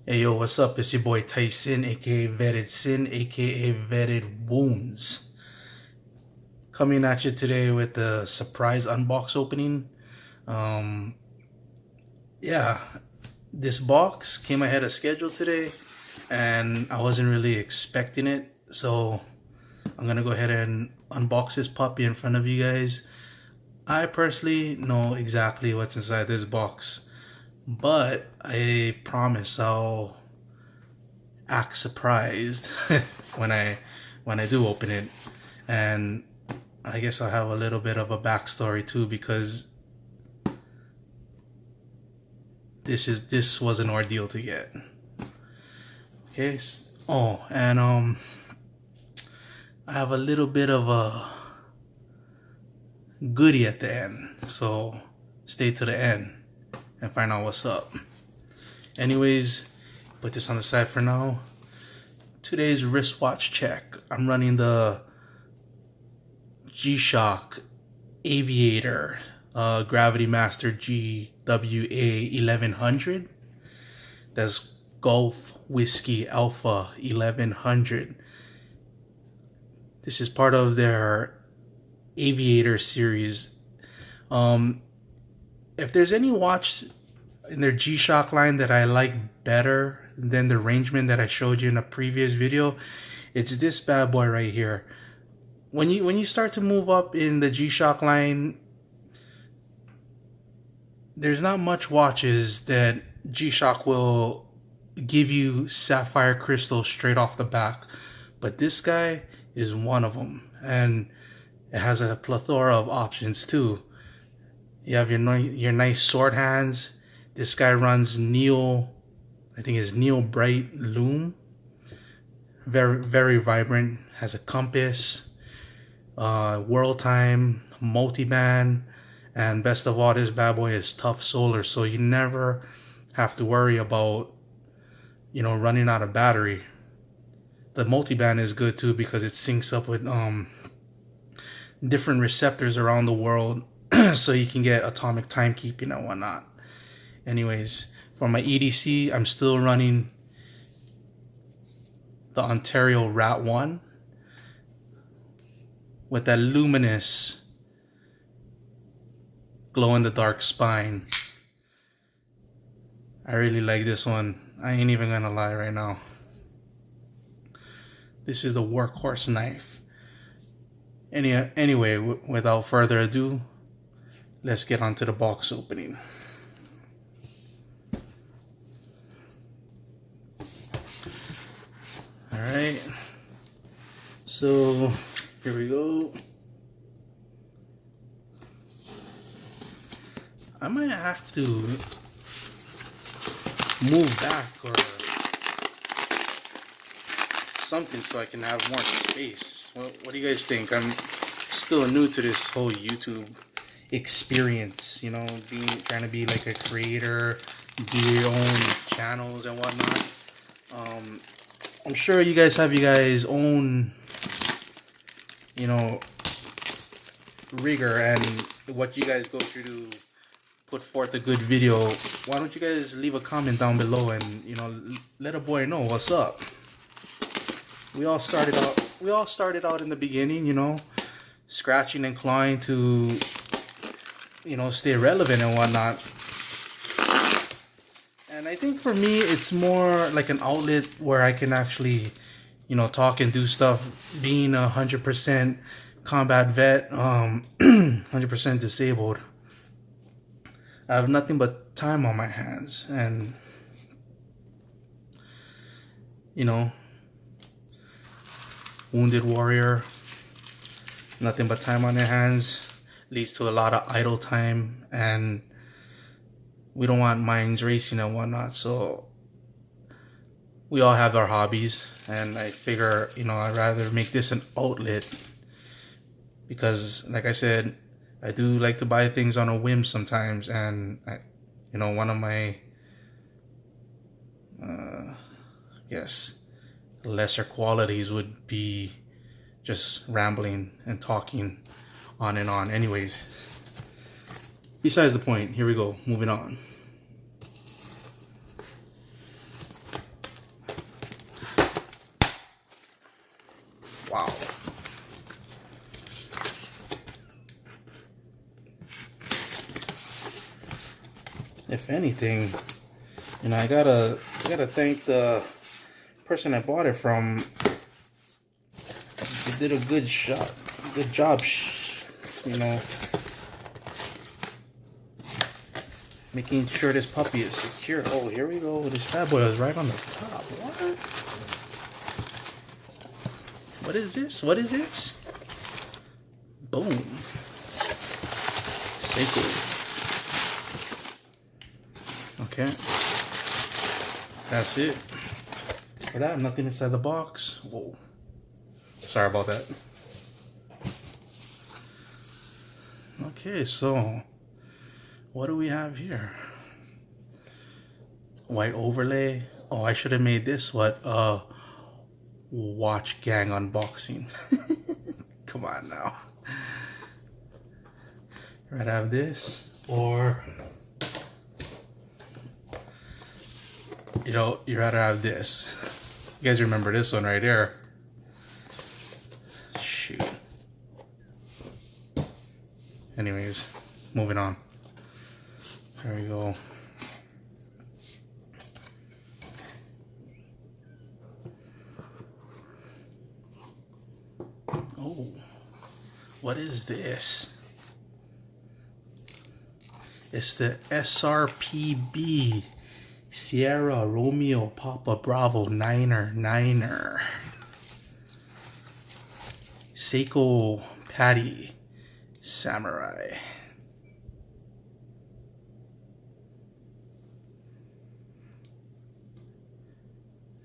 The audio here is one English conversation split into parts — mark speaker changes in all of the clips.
Speaker 1: Hey yo, what's up? It's your boy Tyson, aka Vetted Sin, aka Vetted Wounds. Coming at you today with the surprise unbox opening. Um, yeah, this box came ahead of schedule today, and I wasn't really expecting it. So I'm gonna go ahead and unbox this puppy in front of you guys. I personally know exactly what's inside this box, but I promise I'll act surprised when I do open it. And I guess I'll have a little bit of a backstory too, because this was an ordeal to get. Okay. Oh, and I have a little bit of a goodie at the end, so stay to the end and find out what's up. Anyways, put this on the side for now. Today's wristwatch check. I'm running the G-Shock Aviator Gravity Master GWA 1100. That's Golf Whiskey Alpha 1100. This is part of their Aviator series. If there's any watch in their G-Shock line that I like better than the arrangement that I showed you in a previous video, it's this bad boy right here. When you start to move up in the G-Shock line, there's not much watches that G-Shock will give you sapphire crystal straight off the back, but this guy is one of them, and it has a plethora of options too. You have your nice sword hands. This guy runs Neo, I think it's Neo Bright Lume. Very, very vibrant. Has a compass, world time, multi-band, and best of all, this bad boy is tough solar, so you never have to worry about, running out of battery. The multi-band is good too because it syncs up with different receptors around the world, so you can get atomic timekeeping and whatnot. Anyways, for my EDC, I'm still running the Ontario Rat 1 with that luminous glow-in-the-dark spine. I really like this one. I ain't even gonna lie right now. This is the workhorse knife. Anyway, without further ado, let's get on to the box opening. Alright, so here we go. I might have to move back or something so I can have more space. What do you guys think? I'm still new to this whole YouTube experience, trying to be like a creator, do your own channels and whatnot. I'm sure you guys have your guys' own, rigor and what you guys go through to put forth a good video. Why don't you guys leave a comment down below and let a boy know what's up. We all started out in the beginning, scratching and clawing to stay relevant and whatnot. And I think for me, it's more like an outlet where I can actually, talk and do stuff. Being 100% combat vet, 100% disabled, I have nothing but time on my hands. And, wounded warrior, nothing but time on your hands leads to a lot of idle time, and we don't want minds racing and whatnot. So we all have our hobbies, and I figure, I'd rather make this an outlet because, like I said, I do like to buy things on a whim sometimes, and one of my, lesser qualities would be just rambling and talking on and on. Anyways, besides the point, here we go, moving on. if anything, I gotta thank the person I bought it from. They did a good job, making sure this puppy is secure. Oh, here we go. This bad boy is right on the top. What? What is this? What is this? Boom. Seiko. Okay. That's it. For that, nothing inside the box. Whoa. Sorry about that. Okay, so what do we have here? White overlay. Oh, I should have made this watch gang unboxing. Come on now. Right, I have this, or you rather have this. You guys remember this one right here? Shoot. Anyways, moving on. There we go. Oh, what is this? It's the SRPB Sierra Romeo Papa Bravo Niner Seiko Patty Samurai.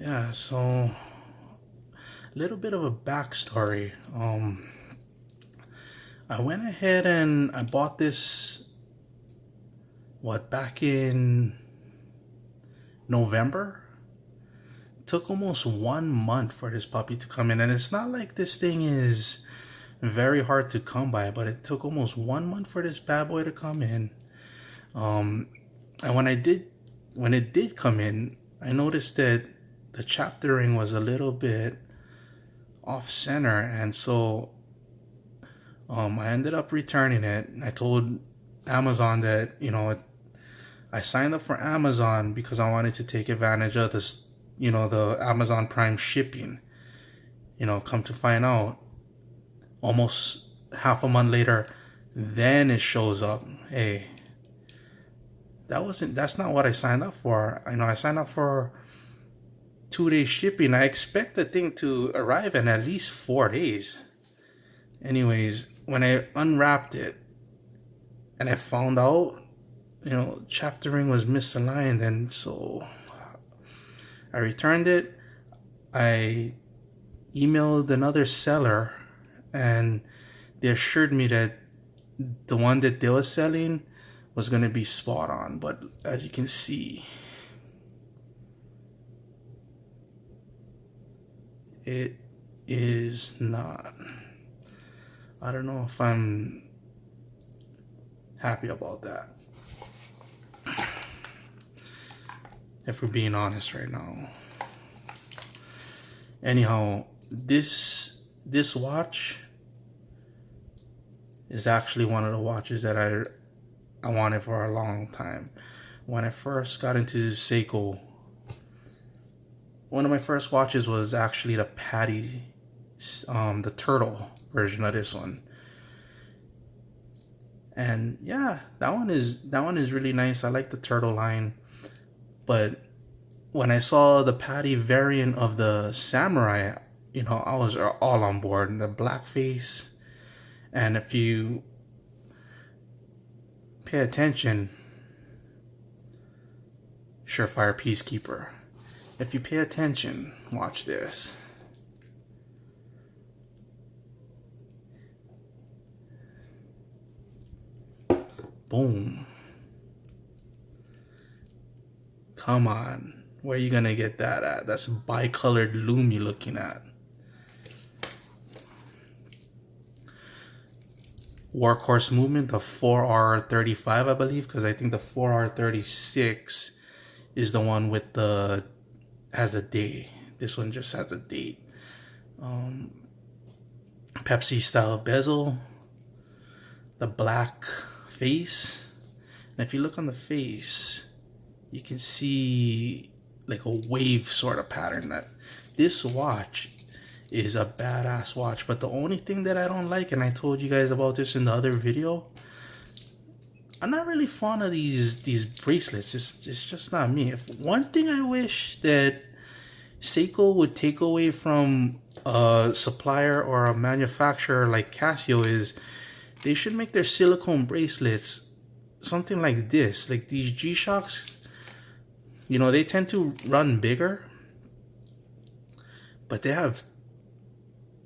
Speaker 1: Yeah, so a little bit of a backstory. I went ahead and I bought this back in November. It took almost 1 month for this puppy to come in, and it's not like this thing is very hard to come by, but it took almost 1 month for this bad boy to come in. And when it did come in, I noticed that the chaptering was a little bit off center, and so I ended up returning it. I told Amazon that I signed up for Amazon because I wanted to take advantage of this, the Amazon Prime shipping. Come to find out, almost half a month later, then it shows up. Hey, that's not what I signed up for. I signed up for 2-day shipping. I expect the thing to arrive in at least 4 days. Anyways, when I unwrapped it and I found out, chaptering was misaligned, and so I returned it. I emailed another seller, and they assured me that the one that they were selling was going to be spot on, but as you can see, it is not. I don't know if I'm happy about that, if we're being honest right now. Anyhow, this watch is actually one of the watches that I wanted for a long time. When I first got into Seiko, one of my first watches was actually the Patty, the turtle version of this one. And yeah, that one is really nice. I like the turtle line. But when I saw the Patty variant of the Samurai, I was all on board. The black face, and if you pay attention, Surefire Peacekeeper. If you pay attention, watch this. Boom. Come on. Where are you going to get that at? That's bicolored loom you're looking at. Workhorse movement, the 4R35, I believe, because I think the 4R36 is the one with has a day. This one just has a date. Pepsi style bezel, the black face, And if you look on the face, you can see like a wave sort of pattern. That this watch is a badass watch, but the only thing that I don't like, and I told you guys about this in the other video, I'm not really fond of these bracelets. It's just not me. If one thing I wish that Seiko would take away from a supplier or a manufacturer like Casio is they should make their silicone bracelets something like this. Like these G-Shocks, you know, they tend to run bigger, but they have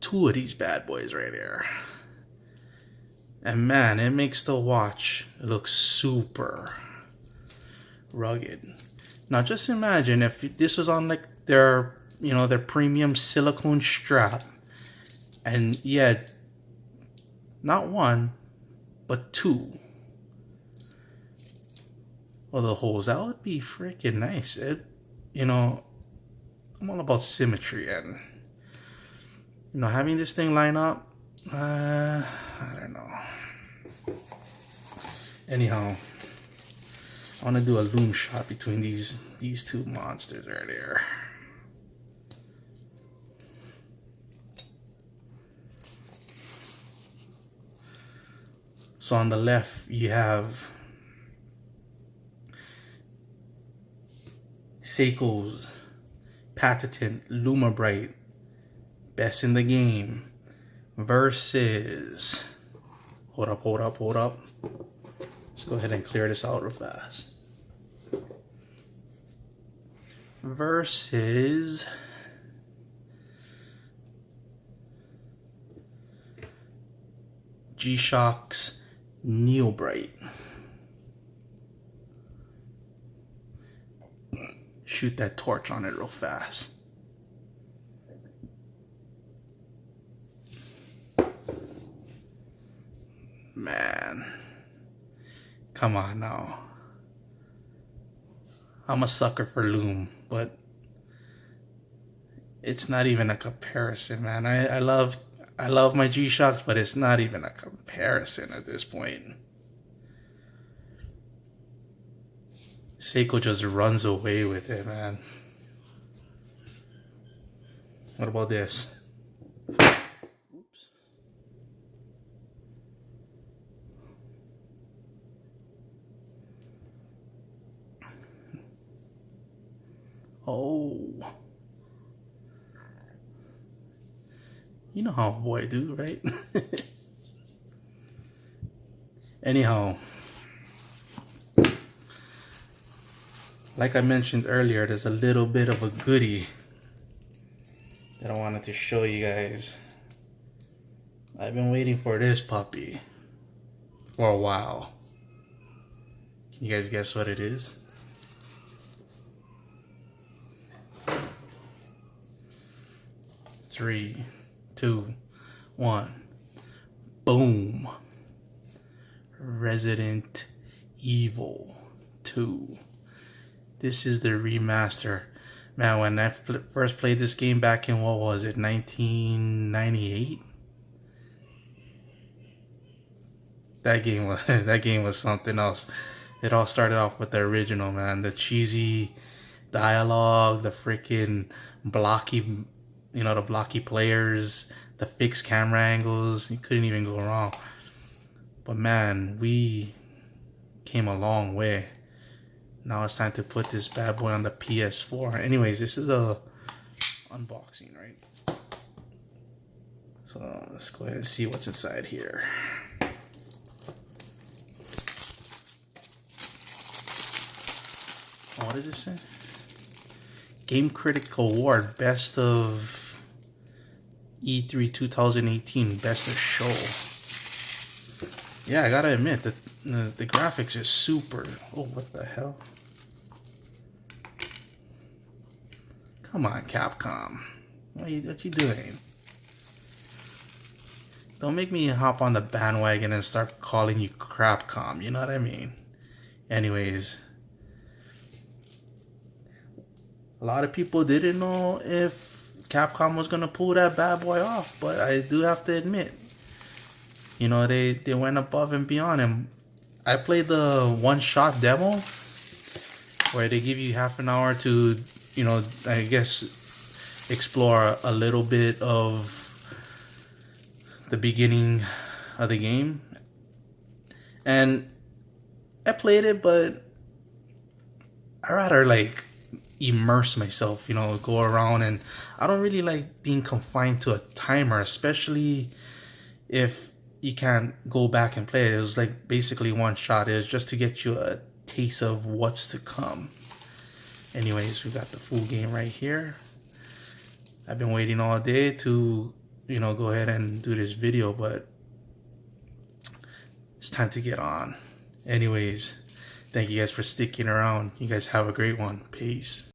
Speaker 1: two of these bad boys right here. And man, it makes the watch look super rugged. Now just imagine if this was on like their, you know, their premium silicone strap, and yeah, not one, but two of the holes. That would be freaking nice. It, you know, I'm all about symmetry, and you know, having this thing line up, I don't know. Anyhow, I want to do a loom shot between these two monsters right here. So on the left, you have Seiko's patented Lumabrite, best in the game, versus, hold up. Let's go ahead and clear this out real fast. Versus G-Shock's Neobrite. Shoot that torch on it real fast. Man, come on now. I'm a sucker for loom, but it's not even a comparison, man. I love my G-Shocks, but it's not even a comparison at this point. Seiko just runs away with it, man. What about this? Oops. Oh. You know how a boy do, right? Anyhow, like I mentioned earlier, there's a little bit of a goodie that I wanted to show you guys. I've been waiting for this puppy for a while. Can you guys guess what it is? Three, two, one. Boom. Resident Evil 2. This is the remaster. Man, when I first played this game back in, what was it, 1998? That game was something else. It all started off with the original, man. The cheesy dialogue, the freaking blocky, you know, the blocky players, the fixed camera angles. You couldn't even go wrong. But man, we came a long way. Now it's time to put this bad boy on the PS4. Anyways, this is a unboxing, right? So let's go ahead and see what's inside here. Oh, what does it say? Game Critic Award, Best of E3 2018, Best of Show. Yeah, I gotta admit that the graphics is super. Oh, what the hell? Come on, Capcom. What you doing? Don't make me hop on the bandwagon and start calling you Crapcom. You know what I mean? Anyways, a lot of people didn't know if Capcom was gonna pull that bad boy off, but I do have to admit, you know, they went above and beyond, and I played the one-shot demo where they give you half an hour to, you know, I guess explore a little bit of the beginning of the game. And I played it, but I rather like immerse myself, you know, go around, and I don't really like being confined to a timer, especially if you can't go back and play it. It was like basically one shot. It was just to get you a taste of what's to come. Anyways, we got the full game right here. I've been waiting all day to, you know, go ahead and do this video, but it's time to get on. Anyways, thank you guys for sticking around. You guys have a great one. Peace.